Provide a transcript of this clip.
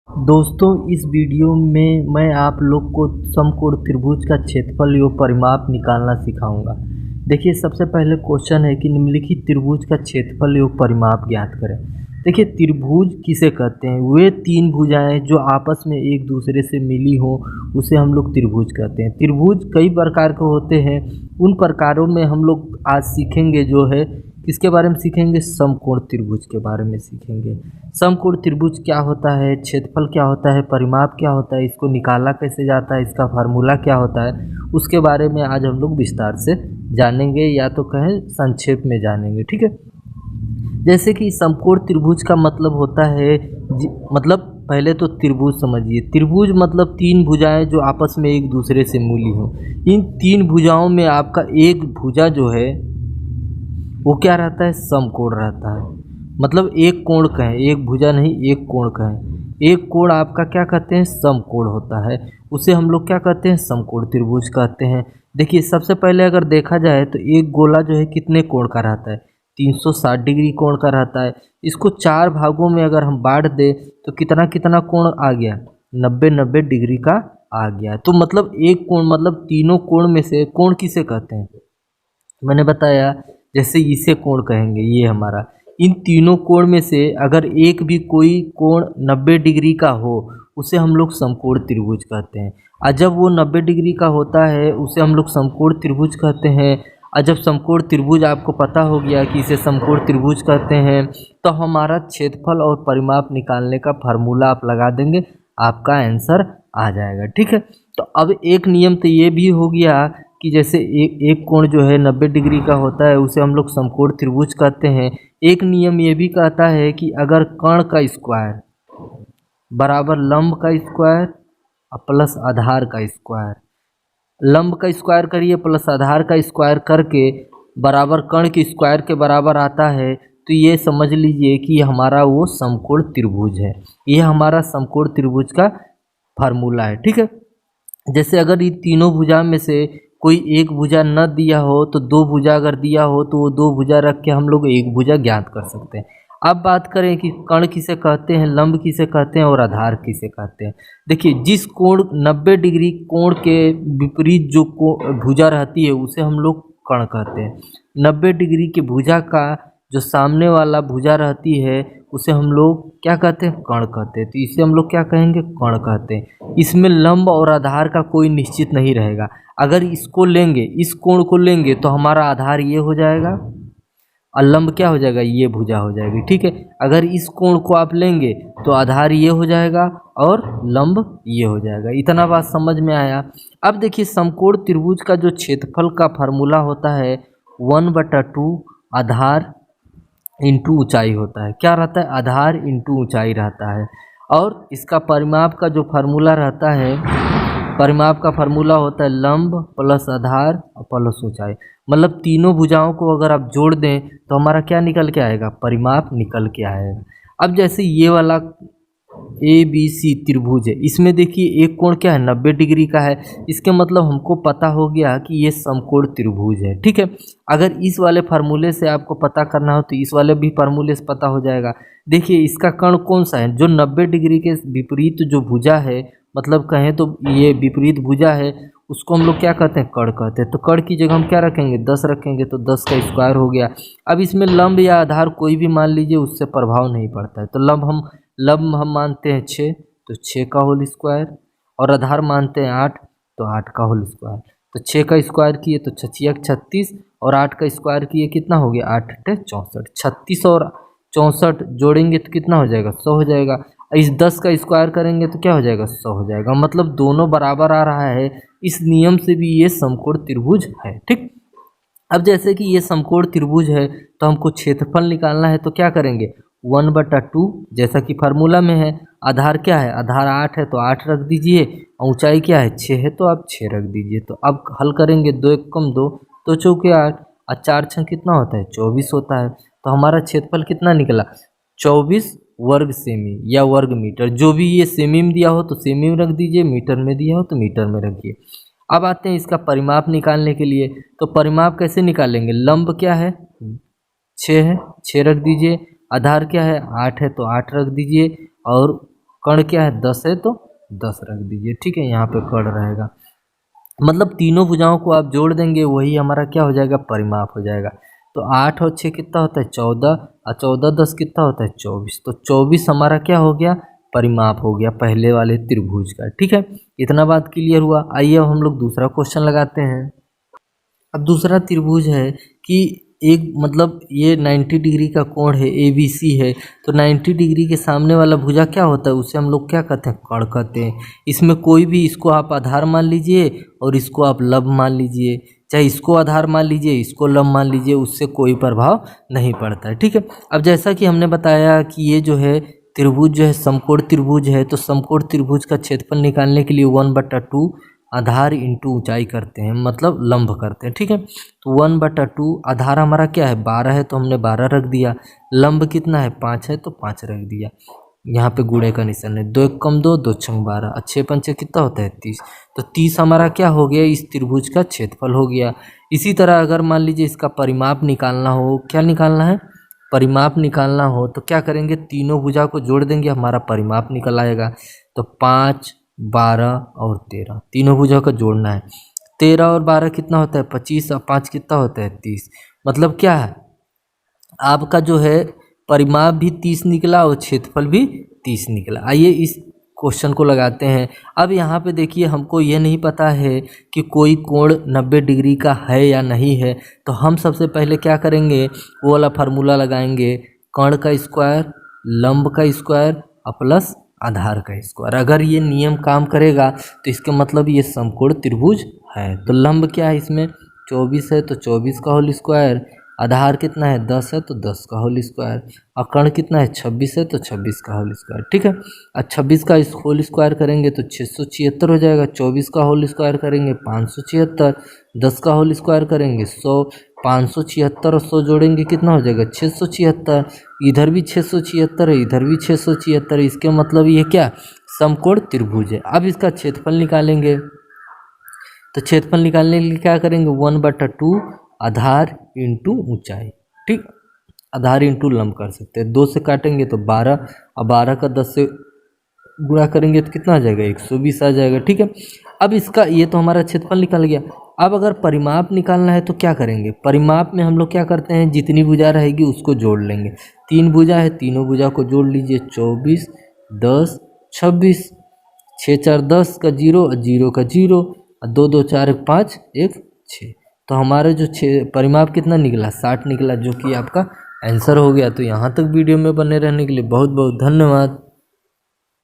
दोस्तों इस वीडियो में मैं आप लोग को समकोण त्रिभुज का क्षेत्रफल व परिमाप निकालना सिखाऊंगा। देखिए सबसे पहले क्वेश्चन है कि निम्नलिखित त्रिभुज का क्षेत्रफल व परिमाप ज्ञात करें। देखिए त्रिभुज किसे कहते हैं? वे तीन भुजाएं जो आपस में एक दूसरे से मिली हो उसे हम लोग त्रिभुज कहते हैं। त्रिभुज कई प्रकार के होते हैं, उन प्रकारों में हम लोग आज सीखेंगे जो है किसके बारे में सीखेंगे? समकोण त्रिभुज के बारे में सीखेंगे। समकोण त्रिभुज क्या होता है, क्षेत्रफल क्या होता है, परिमाप क्या होता है, इसको निकाला कैसे जाता है, इसका फार्मूला क्या होता है, उसके बारे में आज हम लोग विस्तार से जानेंगे, या तो कहें संक्षेप में जानेंगे। ठीक है। जैसे कि समकोण त्रिभुज का मतलब होता है मतलब पहले तो त्रिभुज समझिए। त्रिभुज मतलब तीन भुजाएं जो आपस में एक दूसरे से मिली हों। इन तीन भुजाओं में आपका एक भुजा जो है वो क्या रहता है? समकोण रहता है। मतलब एक कोण कहें, एक भुजा नहीं, एक कोण कहें। एक कोण आपका क्या कहते हैं? समकोण होता है। उसे हम लोग क्या कहते हैं? समकोण त्रिभुज कहते हैं। देखिए सबसे पहले अगर देखा जाए तो एक गोला जो है कितने कोण का रहता है? 360 डिग्री कोण का रहता है। इसको चार भागों में अगर हम बांट दें तो कितना कितना कोण आ गया? 90-90 डिग्री का आ गया। तो मतलब एक कोण मतलब तीनों कोण में से कोण किसे कहते हैं? मैंने बताया जैसे इसे कोण कहेंगे, ये हमारा इन तीनों कोण में से अगर एक भी कोई कोण 90 डिग्री का हो उसे हम लोग समकोण त्रिभुज कहते हैं। और जब वो 90 डिग्री का होता है उसे हम लोग समकोण त्रिभुज कहते हैं। और जब समकोण त्रिभुज आपको पता हो गया कि इसे समकोण त्रिभुज कहते हैं तो हमारा क्षेत्रफल और परिमाप निकालने का फार्मूला आप लगा देंगे, आपका आंसर आ जाएगा। ठीक है। तो अब एक नियम तो ये भी हो गया कि जैसे एक कोण जो है 90 डिग्री का होता है उसे हम लोग समकोण त्रिभुज कहते हैं। एक नियम ये भी कहता है कि अगर कर्ण का स्क्वायर बराबर लंब का स्क्वायर और प्लस आधार का स्क्वायर, लंब का स्क्वायर करिए प्लस आधार का स्क्वायर करके बराबर कर्ण के स्क्वायर के बराबर आता है तो ये समझ लीजिए कि हमारा वो समकोण त्रिभुज है। ये हमारा समकोण त्रिभुज का फार्मूला है। ठीक है। जैसे अगर ये तीनों भुजा में से कोई एक भुजा न दिया हो तो दो भुजा अगर दिया हो तो वो दो भुजा रख के हम लोग एक भुजा ज्ञात कर सकते हैं। अब बात करें कि कर्ण किसे कहते हैं, लंब किसे कहते हैं और आधार किसे कहते हैं। देखिए जिस कोण 90 डिग्री कोण के विपरीत जो भुजा रहती है उसे हम लोग कर्ण कहते हैं। 90 डिग्री की भुजा का जो सामने वाला भुजा रहती है उसे हम लोग क्या कहते हैं? कर्ण कहते हैं। तो इसे हम लोग क्या कहेंगे? कर्ण कहते हैं। इसमें लंब और आधार का कोई निश्चित नहीं रहेगा। अगर इसको लेंगे, इस कोण को लेंगे तो हमारा आधार ये हो जाएगा और लंब क्या हो जाएगा? ये भुजा हो जाएगी। ठीक है। अगर इस कोण को आप लेंगे तो आधार ये हो जाएगा और लंब ये हो जाएगा। इतना बात समझ में आया। अब देखिए समकोण त्रिभुज का जो क्षेत्रफल का फार्मूला होता है 1/2 आधार इंटू ऊंचाई होता है। क्या रहता है? आधार इंटू ऊंचाई रहता है। और इसका परिमाप का जो फार्मूला रहता है, परिमाप का फार्मूला होता है लंब प्लस आधार प्लस ऊंचाई। मतलब तीनों भुजाओं को अगर आप जोड़ दें तो हमारा क्या निकल के आएगा? परिमाप निकल के आएगा। अब जैसे ये वाला ABC त्रिभुज है, इसमें देखिए एक कोण क्या है? 90 डिग्री का है। इसके मतलब हमको पता हो गया कि ये समकोण त्रिभुज है। ठीक है। अगर इस वाले फार्मूले से आपको पता करना हो तो इस वाले भी फार्मूले से पता हो जाएगा। देखिए इसका कर्ण कौन सा है? जो 90 डिग्री के विपरीत जो भुजा है, मतलब कहें तो ये विपरीत भुजा है, उसको हम लोग क्या कहते हैं? कर्ण कहते हैं। तो कर्ण की जगह हम क्या रखेंगे? 10 रखेंगे तो 10 का स्क्वायर हो गया। अब इसमें लंब या आधार कोई भी मान लीजिए, उससे प्रभाव नहीं पड़ता है। तो लंब हम मानते हैं 6 तो 6 का होल स्क्वायर, और आधार मानते हैं 8 तो 8 का होल स्क्वायर। तो 6 का स्क्वायर किए तो 6 36 और 8 का स्क्वायर किए कितना हो गया? 8 64। 36 और 64 जोड़ेंगे तो कितना हो जाएगा? 100 हो जाएगा। इस 10 का स्क्वायर करेंगे तो क्या हो जाएगा? 100 हो जाएगा। मतलब दोनों बराबर आ रहा है। इस नियम से भी ये समकोण त्रिभुज है। ठीक। अब जैसे कि ये समकोण त्रिभुज है तो हमको क्षेत्रफल निकालना है तो क्या करेंगे? 1/2 जैसा कि फार्मूला में है। आधार क्या है? आधार 8 है तो 8 रख दीजिए। ऊंचाई क्या है? 6 है तो आप 6 रख दीजिए। तो अब हल करेंगे, 2 1 कम 2 तो चौके 8 और 4 6 कितना होता है? 24 होता है। तो हमारा क्षेत्रफल कितना निकला? 24 वर्ग सेमी या वर्ग मीटर। जो भी ये सेमी में दिया हो तो सेमी में रख दीजिए, मीटर में दिया हो तो मीटर में रखिए। अब आते हैं इसका परिमाप निकालने के लिए। तो परिमाप कैसे निकालेंगे? लंब क्या है? 6 है, 6 रख दीजिए। आधार क्या है? 8 है तो 8 रख दीजिए। और कर्ण क्या है 10 है तो 10 रख दीजिए, ठीक है, यहाँ पे कर्ण रहेगा। मतलब तीनों भुजाओं को आप जोड़ देंगे वही हमारा क्या हो जाएगा, परिमाप हो जाएगा। तो 8 और 6 कितना होता है 14, और 14 10 कितना होता है 24। तो 24 हमारा क्या हो गया, परिमाप हो गया पहले वाले त्रिभुज का, ठीक है। इतना बात क्लियर हुआ। आइए अब हम लोग दूसरा क्वेश्चन लगाते हैं। अब दूसरा त्रिभुज है कि एक मतलब ये 90 डिग्री का कोण है, ABC है। तो 90 डिग्री के सामने वाला भुजा क्या होता है, उसे हम लोग क्या कहते हैं, कर्ण कहते हैं। इसमें कोई भी, इसको आप आधार मान लीजिए और इसको आप लंब मान लीजिए, चाहे इसको आधार मान लीजिए इसको लंब मान लीजिए, उससे कोई प्रभाव नहीं पड़ता है, ठीक है। अब जैसा कि हमने बताया कि ये जो है त्रिभुज जो है समकोण त्रिभुज है, तो समकोण त्रिभुज का क्षेत्रफल निकालने के लिए 1/2 आधार इंटू ऊंचाई करते हैं, मतलब लंब करते हैं, ठीक है। तो 1/2 आधार हमारा क्या है 12 है, तो हमने 12 रख दिया। लंब कितना है 5 है, तो 5 रख दिया। यहाँ पे गुणे का निशान है, 2 1 कम 2, 2 6 12, 6 5 कितना होता है 30। तो 30 हमारा क्या हो गया, इस त्रिभुज का क्षेत्रफल हो गया। इसी तरह अगर मान लीजिए इसका परिमाप निकालना हो, क्या निकालना है, परिमाप निकालना हो तो क्या करेंगे, तीनों भुजा को जोड़ देंगे, हमारा परिमाप निकल आएगा। तो 5 12 और 13 तीनों भुजा को जोड़ना है। 13 और 12 कितना होता है 25, और 5 कितना होता है 30। मतलब क्या है, आपका जो है परिमाप भी 30 निकला और क्षेत्रफल भी 30 निकला। आइए इस क्वेश्चन को लगाते हैं। अब यहाँ पे देखिए हमको ये नहीं पता है कि कोई कोण 90 डिग्री का है या नहीं है, तो हम सबसे पहले क्या करेंगे, वो वाला फार्मूला लगाएंगे, कर्ण का स्क्वायर, लंब का स्क्वायर और प्लस आधार का स्क्वायर। अगर ये नियम काम करेगा तो इसका मतलब ये समकोण त्रिभुज है। तो लंब क्या है इसमें 24 है, तो 24 का होल स्क्वायर, आधार कितना है 10 है, तो 10 का होल स्क्वायर, और कर्ण कितना है 26 है, तो 26 का होल स्क्वायर, ठीक है। और 26 का इस होल स्क्वायर करेंगे तो 676 हो जाएगा। 24 का होल स्क्वायर करेंगे 576, 10 का होल स्क्वायर करेंगे 100, 576 और 100 जोड़ेंगे कितना हो जाएगा 676। इधर भी 676 है, इधर भी 676 है, इसके मतलब ये क्या समकोण त्रिभुज है। अब इसका क्षेत्रफल निकालेंगे, तो क्षेत्रफल निकालने के लिए क्या करेंगे 1/2 आधार इंटू ऊंचाई, ठीक, आधार इंटू लंब कर सकते हैं। 2 से काटेंगे तो 12, और 12 का 10 से गुणा करेंगे तो कितना आ जाएगा 120 आ जाएगा, ठीक है। अब इसका ये तो हमारा क्षेत्रफल निकल गया। अब अगर परिमाप निकालना है तो क्या करेंगे, परिमाप में हम लोग क्या करते हैं, जितनी भुजा रहेगी उसको जोड़ लेंगे। 3 भुजा है, तीनों भुजा को जोड़ लीजिए, 24 10 26, 6 4 10 का 0 और 0 का 0, और 2 2 4 1 5 1 6। तो हमारा जो परिमाप कितना निकला 60 निकला, जो कि आपका आंसर हो गया। तो यहाँ तक वीडियो में बने रहने के लिए बहुत बहुत धन्यवाद।